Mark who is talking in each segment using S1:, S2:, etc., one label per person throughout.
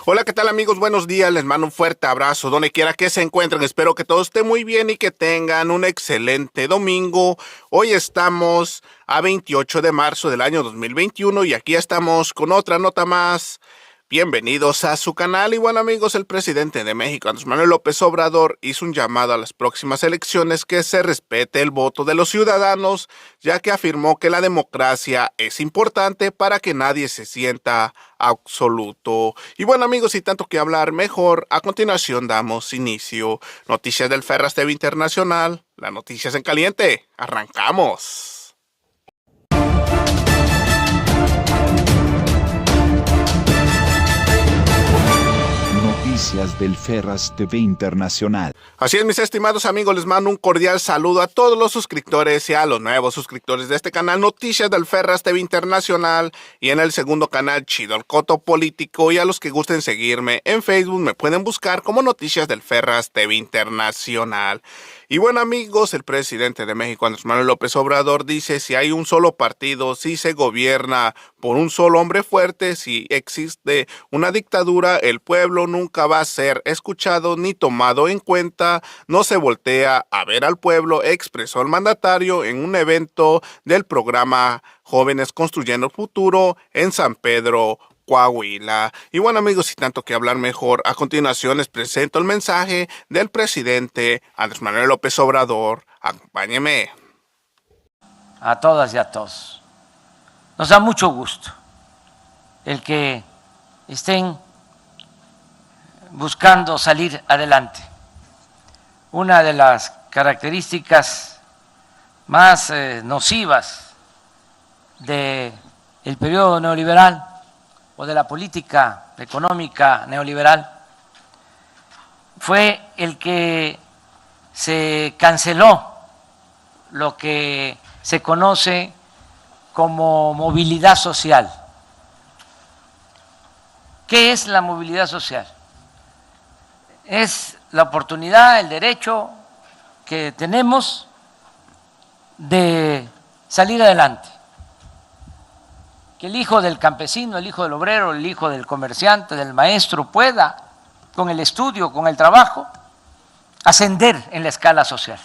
S1: Hola, ¿qué tal amigos? Buenos días, les mando un fuerte abrazo donde quiera que se encuentren. Espero que todo esté muy bien y que tengan un excelente domingo. Hoy estamos a 28 de marzo del año 2021 y aquí estamos con otra nota más. Bienvenidos a su canal y bueno amigos, el presidente de México, Andrés Manuel López Obrador, hizo un llamado a las próximas elecciones que se respete el voto de los ciudadanos, ya que afirmó que la democracia es importante para que nadie se sienta absoluto. Y bueno amigos, sin tanto que hablar, mejor a continuación damos inicio. Noticias del Ferras TV Internacional, las noticias en caliente. ¡Arrancamos!
S2: Noticias del Ferras TV Internacional.
S1: Así es, mis estimados amigos, les mando un cordial saludo a todos los suscriptores y a los nuevos suscriptores de este canal Noticias del Ferras TV Internacional y en el segundo canal Chido el Coto Político, y a los que gusten seguirme en Facebook me pueden buscar como Noticias del Ferras TV Internacional. Y bueno amigos, el presidente de México, Andrés Manuel López Obrador, dice: si hay un solo partido, si se gobierna por un solo hombre fuerte, si existe una dictadura, el pueblo nunca va a ser escuchado ni tomado en cuenta, no se voltea a ver al pueblo, expresó el mandatario en un evento del programa Jóvenes Construyendo el Futuro en San Pedro, Coahuila. Y bueno amigos, sin tanto que hablar, mejor a continuación les presento el mensaje del presidente Andrés Manuel López Obrador. Acompáñeme.
S3: A todas y a todos, nos da mucho gusto el que estén buscando salir adelante. Una de las características más nocivas del periodo neoliberal o de la política económica neoliberal fue el que se canceló lo que se conoce como movilidad social. ¿Qué es la movilidad social? Es la oportunidad, el derecho que tenemos de salir adelante. Que el hijo del campesino, el hijo del obrero, el hijo del comerciante, del maestro pueda, con el estudio, con el trabajo, ascender en la escala social.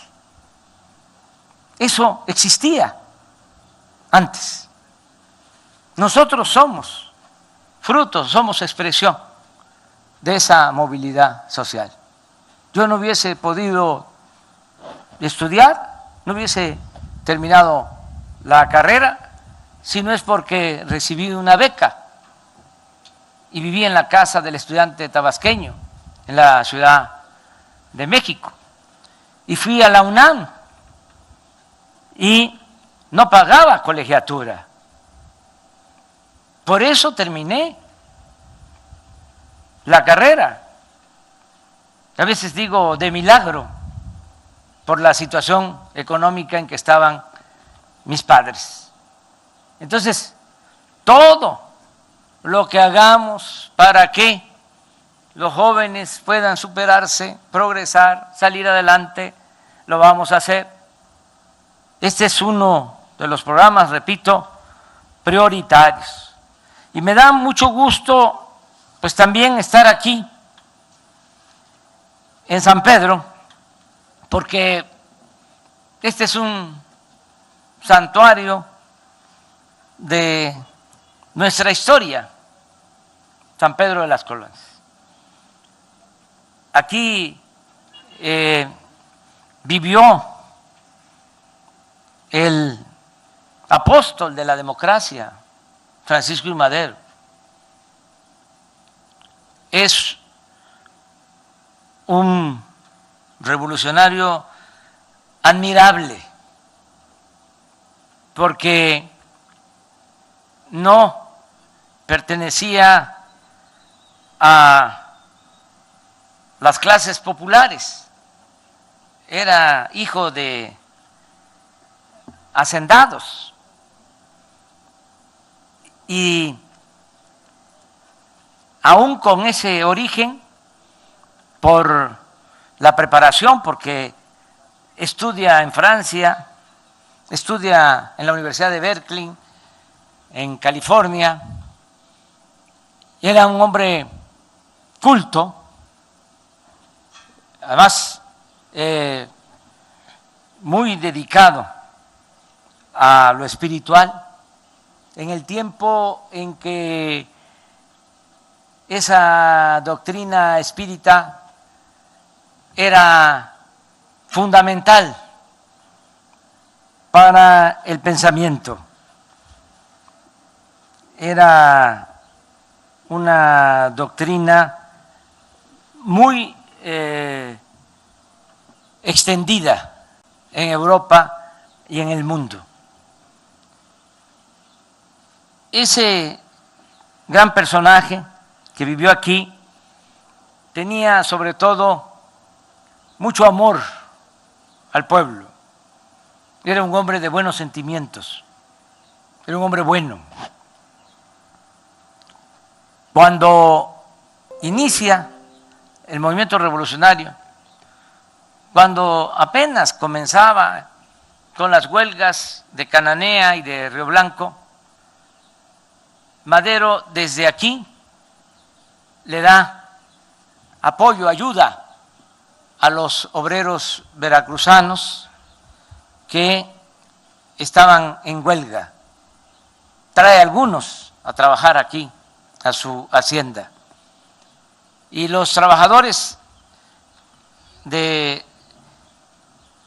S3: Eso existía antes. Nosotros somos frutos, somos expresión de esa movilidad social. Yo no hubiese podido estudiar, no hubiese terminado la carrera si no es porque recibí una beca y viví en la casa del estudiante tabasqueño en la Ciudad de México. Y fui a la UNAM y no pagaba colegiatura. Por eso terminé la carrera. A veces digo de milagro, por la situación económica en que estaban mis padres. Entonces, todo lo que hagamos para que los jóvenes puedan superarse, progresar, salir adelante, lo vamos a hacer. Este es uno de los programas, repito, prioritarios. Y me da mucho gusto, pues también estar aquí en San Pedro, porque este es un santuario de nuestra historia, San Pedro de las Colonias. Aquí vivió el apóstol de la democracia, Francisco I. Madero. Es un revolucionario admirable, porque no pertenecía a las clases populares, era hijo de hacendados y aún con ese origen, por la preparación, porque estudia en Francia, estudia en la Universidad de Berkeley, en California, y era un hombre culto, además muy dedicado a lo espiritual, en el tiempo en que esa doctrina espírita era fundamental para el pensamiento. Era una doctrina muy extendida en Europa y en el mundo. Ese gran personaje que vivió aquí tenía sobre todo mucho amor al pueblo. Era un hombre de buenos sentimientos, era un hombre bueno. Cuando inicia el movimiento revolucionario, cuando apenas comenzaba con las huelgas de Cananea y de Río Blanco, Madero desde aquí le da apoyo, ayuda a los obreros veracruzanos que estaban en huelga. Trae a algunos a trabajar aquí, a su hacienda. Y los trabajadores de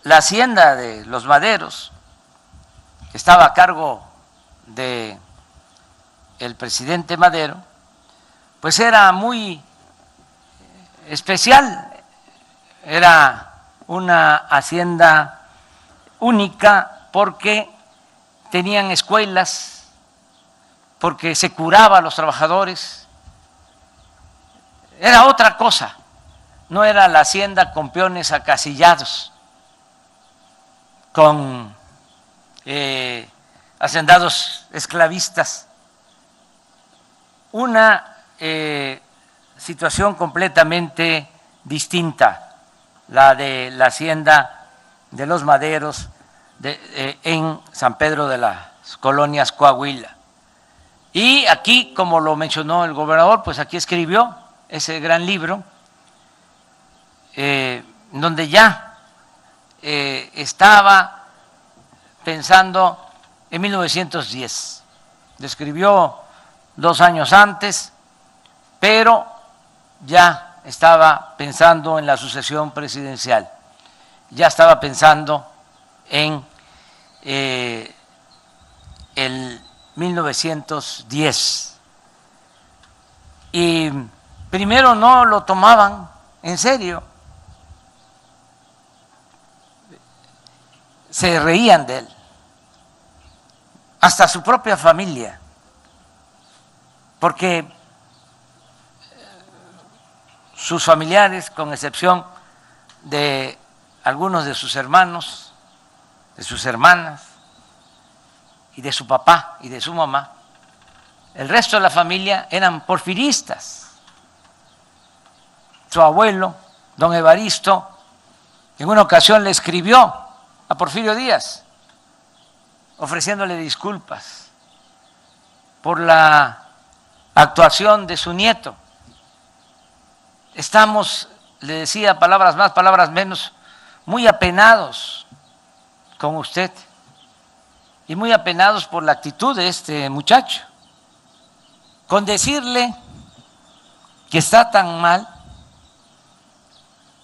S3: la hacienda de los Maderos, que estaba a cargo de el presidente Madero, pues era muy especial, era una hacienda única porque tenían escuelas, porque se curaba a los trabajadores, era otra cosa, no era la hacienda con peones acasillados, con hacendados esclavistas, una situación completamente distinta, la de la hacienda de los Maderos en San Pedro de las Colonias, Coahuila. Y aquí, como lo mencionó el gobernador, pues aquí escribió ese gran libro, donde ya estaba pensando en 1910. Lo escribió 2 años antes, pero ya estaba pensando en la sucesión presidencial, ya estaba pensando en el 1910. Y primero no lo tomaban en serio, se reían de él, hasta su propia familia, porque sus familiares, con excepción de algunos de sus hermanos, de sus hermanas y de su papá y de su mamá, el resto de la familia eran porfiristas. Su abuelo, don Evaristo, en una ocasión le escribió a Porfirio Díaz ofreciéndole disculpas por la actuación de su nieto. Estamos, le decía, palabras más, palabras menos, muy apenados con usted y muy apenados por la actitud de este muchacho. Con decirle que está tan mal,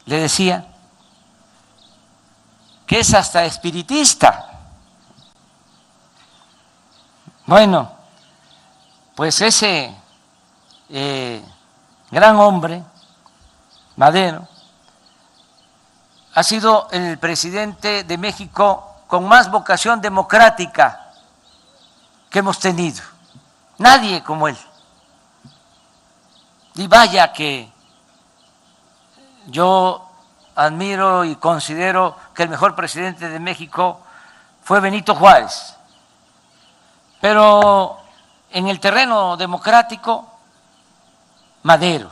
S3: le decía que es hasta espiritista. Bueno, pues ese gran hombre, Madero, ha sido el presidente de México con más vocación democrática que hemos tenido. Nadie como él. Y vaya que yo admiro y considero que el mejor presidente de México fue Benito Juárez. Pero en el terreno democrático, Madero.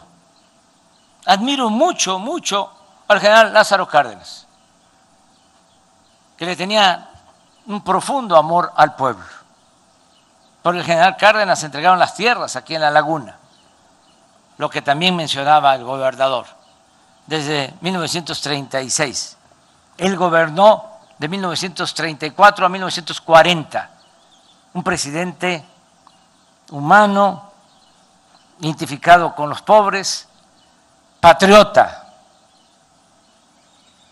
S3: Admiro mucho, mucho al general Lázaro Cárdenas, que le tenía un profundo amor al pueblo. Por el general Cárdenas se entregaron las tierras aquí en La Laguna. lo que también mencionaba el gobernador, desde 1936. Él gobernó de 1934 a 1940, un presidente humano, identificado con los pobres, patriota.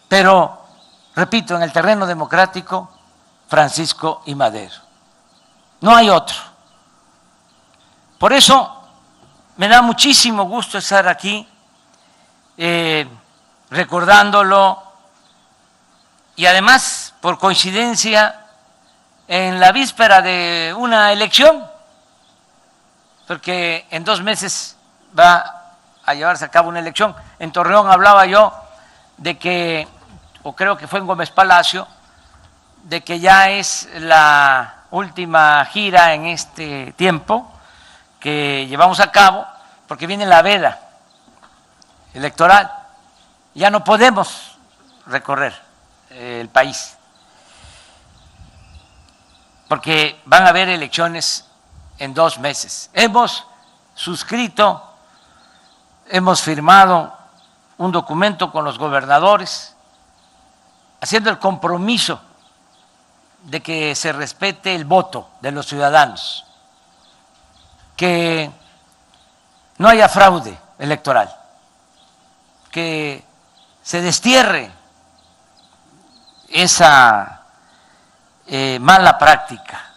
S3: Pero, repito, en el terreno democrático, Francisco I. Madero. No hay otro. Por eso me da muchísimo gusto estar aquí recordándolo, y además, por coincidencia, en la víspera de una elección, porque en 2 meses va a llevarse a cabo una elección. En Torreón hablaba yo de que, o creo que fue en Gómez Palacio, de que ya es la última gira en este tiempo que llevamos a cabo, porque viene la veda electoral. Ya no podemos recorrer el país, porque van a haber elecciones en 2 meses. Hemos suscrito, hemos firmado un documento con los gobernadores, haciendo el compromiso de que se respete el voto de los ciudadanos, que no haya fraude electoral, que se destierre esa mala práctica,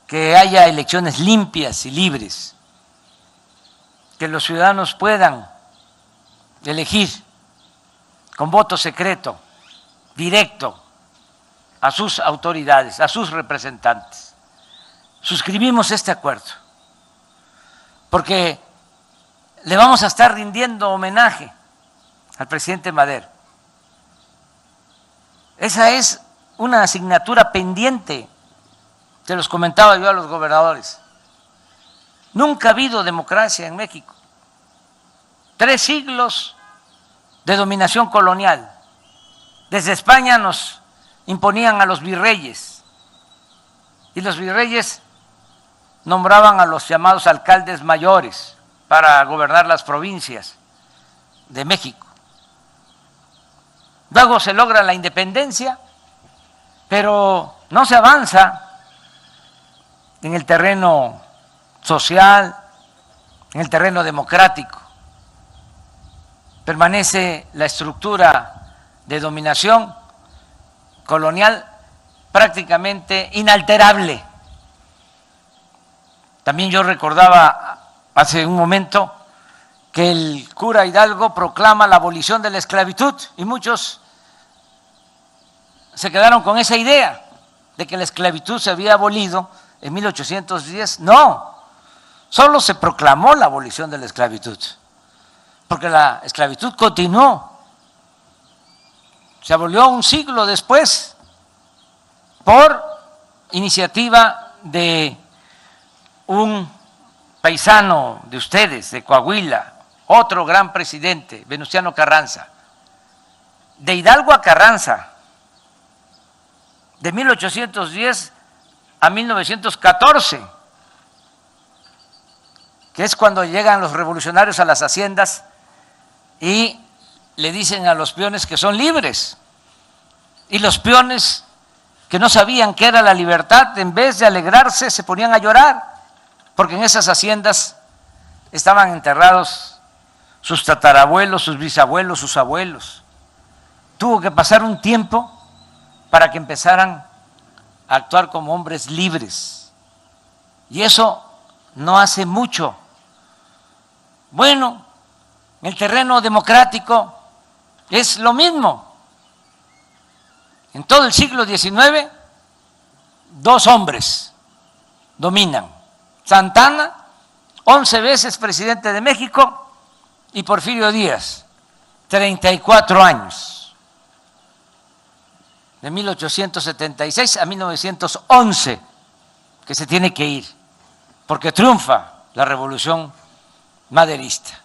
S3: que haya elecciones limpias y libres, que los ciudadanos puedan elegir con voto secreto, directo, a sus autoridades, a sus representantes. Suscribimos este acuerdo porque le vamos a estar rindiendo homenaje al presidente Madero. Esa es una asignatura pendiente, se los comentaba yo a los gobernadores. Nunca ha habido democracia en México. 3 siglos de dominación colonial. Desde España nos imponían a los virreyes, y los virreyes nombraban a los llamados alcaldes mayores para gobernar las provincias de México. Luego se logra la independencia, pero no se avanza en el terreno social, en el terreno democrático. Permanece la estructura de dominación colonial prácticamente inalterable. También yo recordaba hace un momento que el cura Hidalgo proclama la abolición de la esclavitud, y muchos se quedaron con esa idea de que la esclavitud se había abolido en 1810. No, solo se proclamó la abolición de la esclavitud, porque la esclavitud continuó. Se abolió un siglo después por iniciativa de un paisano de ustedes, de Coahuila, otro gran presidente, Venustiano Carranza. De Hidalgo a Carranza, de 1810 a 1914, que es cuando llegan los revolucionarios a las haciendas y le dicen a los peones que son libres, y los peones, que no sabían qué era la libertad, en vez de alegrarse se ponían a llorar, porque en esas haciendas estaban enterrados sus tatarabuelos, sus bisabuelos, sus abuelos. Tuvo que pasar un tiempo para que empezaran a actuar como hombres libres, y eso no hace mucho. Bueno, en el terreno democrático es lo mismo. En todo el siglo XIX, 2 hombres dominan: Santana, 11 veces presidente de México, y Porfirio Díaz, 34 años, de 1876 a 1911, que se tiene que ir, porque triunfa la revolución maderista.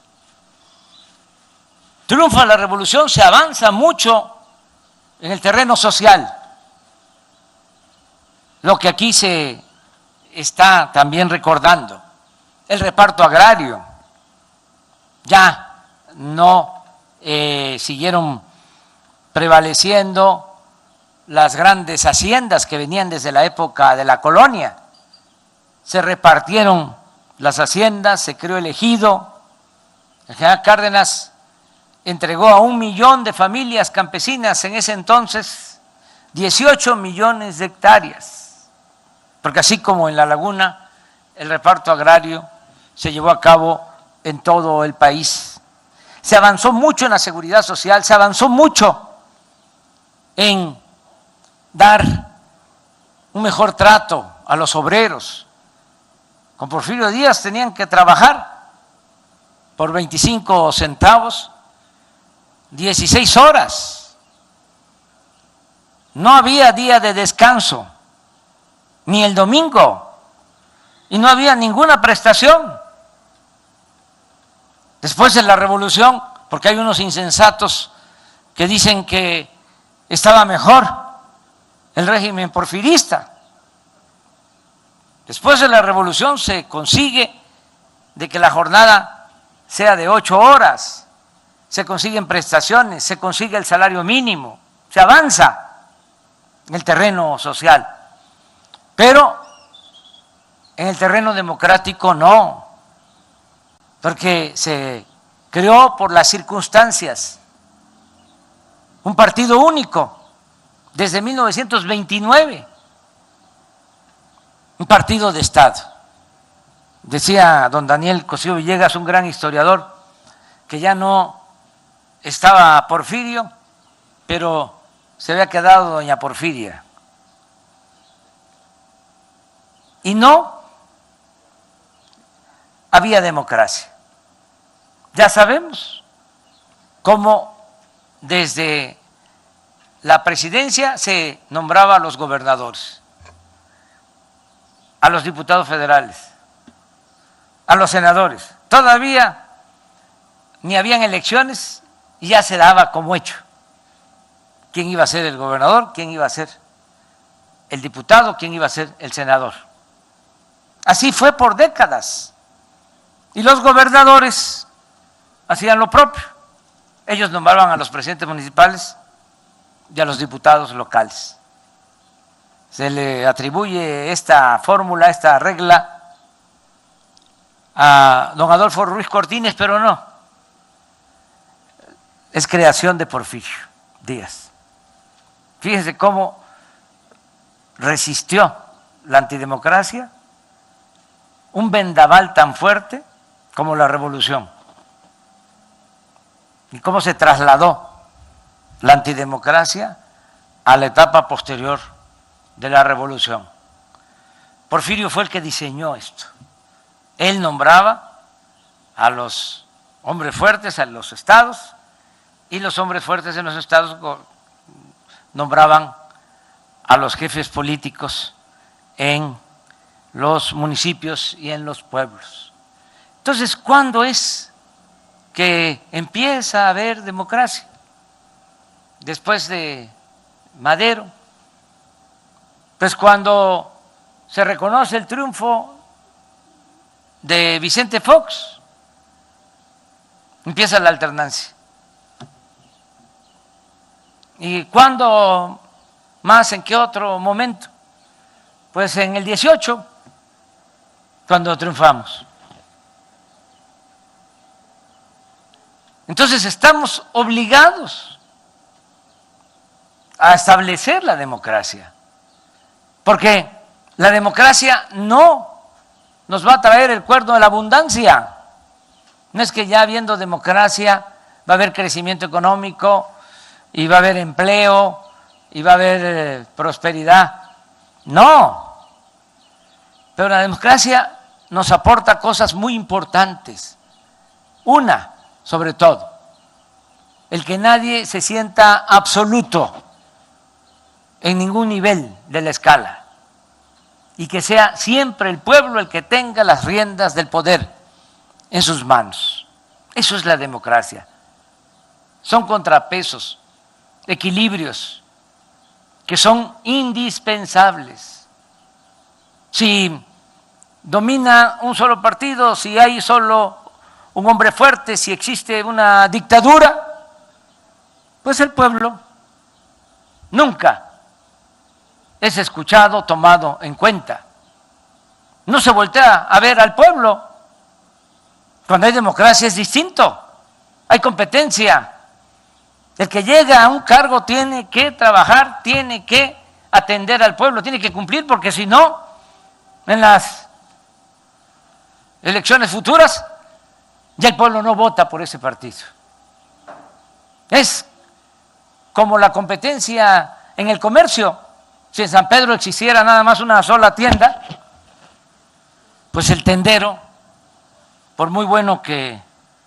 S3: Triunfa la revolución, se avanza mucho en el terreno social, lo que aquí se está también recordando: el reparto agrario, ya no siguieron prevaleciendo las grandes haciendas que venían desde la época de la colonia. Se repartieron las haciendas, se creó el ejido. El general Cárdenas entregó a 1 millón de familias campesinas en ese entonces 18 millones de hectáreas, porque así como en La Laguna, el reparto agrario se llevó a cabo en todo el país. Se avanzó mucho en la seguridad social, se avanzó mucho en dar un mejor trato a los obreros. Con Porfirio Díaz tenían que trabajar por 25 centavos 16 horas. No había día de descanso, ni el domingo, y no había ninguna prestación. Después de la revolución, porque hay unos insensatos que dicen que estaba mejor el régimen porfirista. Después de la revolución se consigue de que la jornada sea de 8 horas, se consiguen prestaciones, se consigue el salario mínimo, se avanza en el terreno social, pero en el terreno democrático no, porque se creó por las circunstancias un partido único desde 1929, un partido de Estado. Decía don Daniel Cosío Villegas, un gran historiador, que ya no estaba Porfirio, pero se había quedado doña Porfiria. Y no había democracia. Ya sabemos cómo desde la presidencia se nombraba a los gobernadores, a los diputados federales, a los senadores. Todavía ni habían elecciones y ya se daba como hecho quién iba a ser el gobernador, quién iba a ser el diputado, quién iba a ser el senador. Así fue por décadas. Y los gobernadores hacían lo propio. Ellos nombraban a los presidentes municipales y a los diputados locales. Se le atribuye esta fórmula, esta regla a don Adolfo Ruiz Cortines, pero no. Es creación de Porfirio Díaz. Fíjense cómo resistió la antidemocracia un vendaval tan fuerte como la revolución, y cómo se trasladó la antidemocracia a la etapa posterior de la revolución. Porfirio fue el que diseñó esto. Él nombraba a los hombres fuertes en los estados y los hombres fuertes en los estados nombraban a los jefes políticos en los municipios y en los pueblos. Entonces, ¿cuándo es que empieza a haber democracia? Después de Madero, pues cuando se reconoce el triunfo de Vicente Fox, empieza la alternancia. ¿Y cuándo más? ¿En qué otro momento? Pues en el 18, cuando triunfamos. Entonces estamos obligados a establecer la democracia, porque la democracia no nos va a traer el cuerno de la abundancia. No es que ya habiendo democracia va a haber crecimiento económico y va a haber empleo y va a haber prosperidad. No, pero la democracia nos aporta cosas muy importantes. Una, sobre todo, el que nadie se sienta absoluto en ningún nivel de la escala y que sea siempre el pueblo el que tenga las riendas del poder en sus manos. Eso es la democracia. Son contrapesos, equilibrios que son indispensables. Si domina un solo partido, si hay solo un hombre fuerte, si existe una dictadura, pues el pueblo nunca es escuchado, tomado en cuenta. No se voltea a ver al pueblo. Cuando hay democracia es distinto, hay competencia. El que llega a un cargo tiene que trabajar, tiene que atender al pueblo, tiene que cumplir, porque si no, en las elecciones futuras, ya el pueblo no vota por ese partido. Es como la competencia en el comercio. Si en San Pedro existiera nada más una sola tienda, pues el tendero, por muy bueno que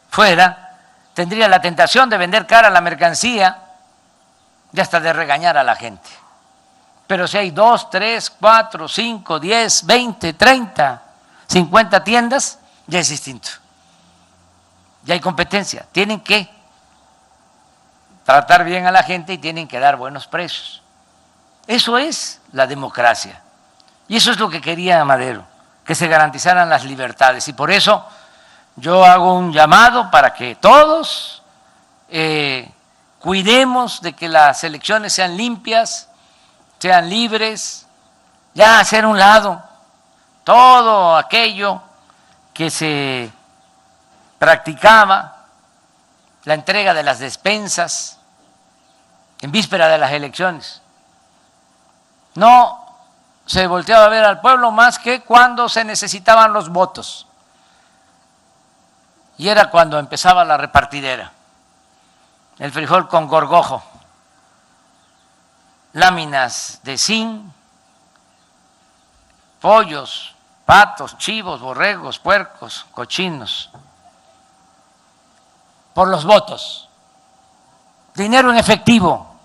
S3: fuera, tendría la tentación de vender cara la mercancía y hasta de regañar a la gente. Pero si hay 2, 3, 4, 5, 10, 20, 30, 50 tiendas, ya es distinto. Ya hay competencia. Tienen que tratar bien a la gente y tienen que dar buenos precios. Eso es la democracia. Y eso es lo que quería Madero, que se garantizaran las libertades. Y por eso yo hago un llamado para que todos cuidemos de que las elecciones sean limpias, sean libres, ya hacer a un lado todo aquello que se practicaba, la entrega de las despensas en víspera de las elecciones. No se volteaba a ver al pueblo más que cuando se necesitaban los votos. Y era cuando empezaba la repartidera. El frijol con gorgojo, láminas de zinc, pollos, patos, chivos, borregos, puercos, cochinos, por los votos, dinero en efectivo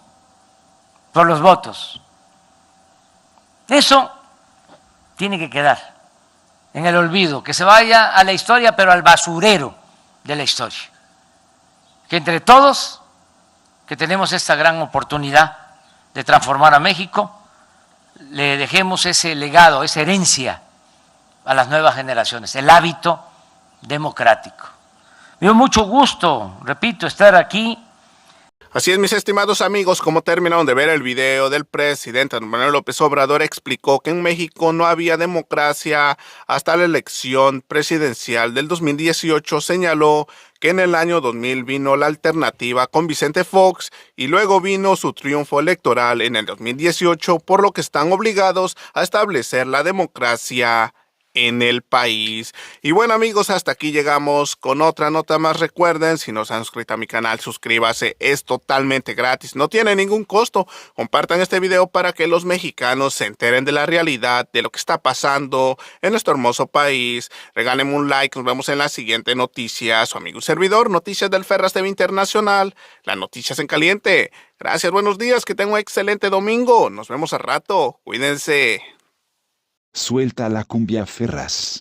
S3: por los votos. Eso tiene que quedar en el olvido, que se vaya a la historia, pero al basurero de la historia. Que entre todos, que tenemos esta gran oportunidad de transformar a México, le dejemos ese legado, esa herencia a las nuevas generaciones, el hábito democrático. Me dio mucho gusto, repito, estar aquí.
S1: Así es, mis estimados amigos, como terminaron de ver el video del presidente Andrés Manuel López Obrador, explicó que en México no había democracia hasta la elección presidencial del 2018. Señaló que en el año 2000 vino la alternativa con Vicente Fox y luego vino su triunfo electoral en el 2018, por lo que están obligados a establecer la democracia en el país. Y bueno, amigos, hasta aquí llegamos con otra nota más. Recuerden, si no se han suscrito a mi canal, suscríbase, es totalmente gratis, no tiene ningún costo. Compartan este video para que los mexicanos se enteren de la realidad, de lo que está pasando en nuestro hermoso país. Regálenme un like, nos vemos en la siguiente noticia. Su amigo y servidor, Noticias del Ferras TV Internacional, las noticias en caliente. Gracias, buenos días, que tengan un excelente domingo. Nos vemos al rato, cuídense.
S2: Suelta la cumbia Ferraz.